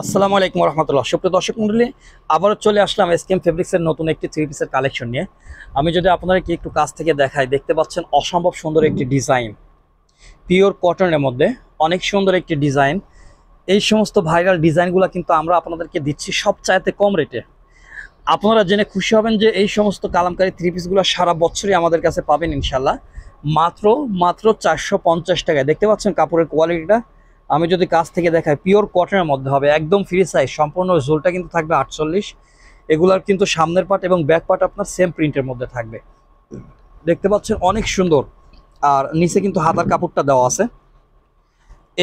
আসসালামু আলাইকুম রহমতুল্লাহ। সুপ্রিয় দর্শক মন্ডলী, আবারও চলে আসলাম এসকেএম ফেব্রিক্সের নতুন একটি থ্রি পিসের কালেকশন নিয়ে। আমি যদি আপনাদেরকে একটু কাছ থেকে দেখাই, দেখতে পাচ্ছেন অসম্ভব সুন্দর একটি ডিজাইন, পিওর কটনের মধ্যে অনেক সুন্দর একটি ডিজাইন। এই সমস্ত ভাইরাল ডিজাইনগুলো কিন্তু আমরা আপনাদেরকে দিচ্ছি সবচাইতে কম রেটে। আপনারা জেনে খুশি হবেন যে এই সমস্ত কালামকারী থ্রি পিসগুলো সারা বছরই আমাদের কাছে পাবেন ইনশাল্লাহ, মাত্র মাত্র 450 টাকায়। দেখতে পাচ্ছেন কাপড়ের কোয়ালিটিটা, আমি যদি কাছ থেকে দেখাই, পিওর কটনের মধ্যে হবে, একদম ফ্রি সাইজ। সম্পূর্ণ ঝোলটা কিন্তু থাকবে 48। এগুলার কিন্তু সামনের পার্ট এবং ব্যাক পার্ট আপনার সেম প্রিন্টের মধ্যে থাকবে। দেখতে পাচ্ছেন অনেক সুন্দর। আর নিচে কিন্তু হাতার কাপড়টা দেওয়া আছে।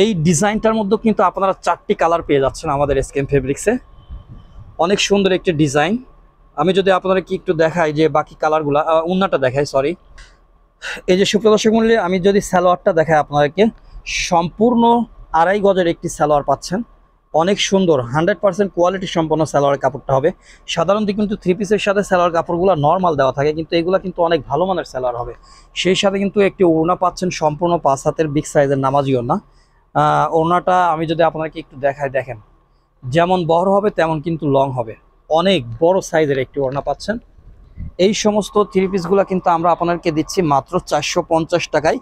এই ডিজাইনটার মধ্যে কিন্তু আপনারা 4টি কালার পেয়ে যাচ্ছেন আমাদের এসকেএম ফেব্রিক্সে। অনেক সুন্দর একটি ডিজাইন। আমি যদি আপনারা কি একটু দেখাই যে বাকি কালারগুলা, ওন্নাটা দেখাই, সরি। এই যে সুপ্রিয় দর্শক মণ্ডলী, আমি যদি সালোয়ারটা দেখাই আপনাদেরকে, সম্পূর্ণ 2.5 গজের একটি সালোয়ার পাচ্ছেন। অনেক সুন্দর 100% কোয়ালিটি সম্পন্ন সালোয়ারের কাপড়টা হবে। সাধারণত কিন্তু থ্রি পিসের সাথে সালোয়ার কাপড়গুলো নর্মাল দেওয়া থাকে, কিন্তু এগুলো কিন্তু অনেক ভালো মানের সালোয়ার হবে। সেই সাথে কিন্তু একটি ওড়না পাচ্ছেন, সম্পূর্ণ 5 হাতের বিগ সাইজের নামাজি ওড়না। ওড়নাটা আমি যদি আপনাকে একটু দেখাই, দেখেন যেমন বড় হবে তেমন কিন্তু লং হবে। অনেক বড় সাইজের একটি ওড়না পাচ্ছেন। এই সমস্ত থ্রি পিসগুলো কিন্তু আমরা আপনাদেরকে দিচ্ছি মাত্র 450 টাকায়।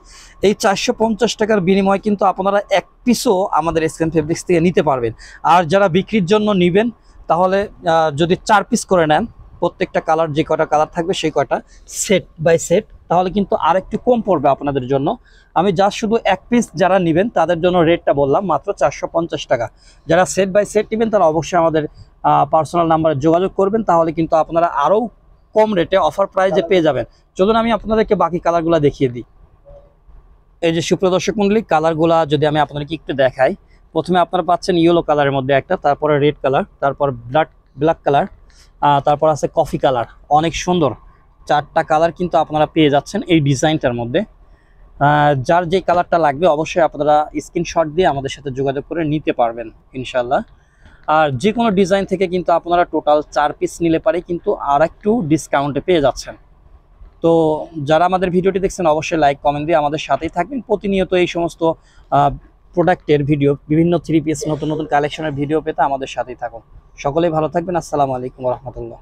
এই 450 টাকার বিনিময়ে কিন্তু আপনারা এক পিসও আমাদের এসকেএম ফেব্রিক্স থেকে নিতে পারবেন। আর যারা বিক্রির জন্য নেবেন, তাহলে যদি 4 পিস করে নেন, প্রত্যেকটা কালার যে কটা কালার থাকবে সেই কটা সেট বাই সেট, তাহলে কিন্তু আর একটু কম পড়বে আপনাদের জন্য। আমি জাস্ট শুধু এক পিস যারা নেবেন তাদের জন্য রেটটা বললাম মাত্র 450 টাকা। যারা সেট বাই সেট নেবেন তারা অবশ্যই আমাদের পার্সোনাল নাম্বারে যোগাযোগ করবেন, তাহলে কিন্তু আপনারা আরও কম রেটে অফার প্রাইজে পেয়ে যাবেন। চলুন আমি আপনাদেরকে বাকি কালারগুলো দেখিয়ে দিই। এই যে সুপ্রিয় দর্শক মণ্ডলী, কালারগুলা যদি আমি আপনাদেরকে একটু দেখাই, প্রথমে আপনারা পাচ্ছেন ইয়েলো কালারের মধ্যে একটা, তারপরে রেড কালার, তারপর ব্ল্যাক কালার, তারপর আছে কফি কালার। অনেক সুন্দর 4টা কালার কিন্তু আপনারা পেয়ে যাচ্ছেন এই ডিজাইনটার মধ্যে। যার যে কালারটা লাগবে অবশ্যই আপনারা স্ক্রিনশট দিয়ে আমাদের সাথে যোগাযোগ করে নিতে পারবেন ইনশাল্লাহ। আর যে কোনো ডিজাইন থেকে কিন্তু আপনারা টোটাল 4 পিস নিলে পারে কিন্তু আর একটু ডিসকাউন্টে পেয়ে যাচ্ছেন। তো যারা আমাদের ভিডিওটি দেখছেন অবশ্যই লাইক কমেন্ট দিয়ে আমাদের সাথেই থাকবেন। প্রতিনিয়ত এই সমস্ত প্রোডাক্টের ভিডিও, বিভিন্ন থ্রি পিস নতুন নতুন কালেকশনের ভিডিও পেতে আমাদের সাথেই থাকুন। সকলেই ভালো থাকবেন। আসসালামু আলাইকুম রহমতুল্লাহ।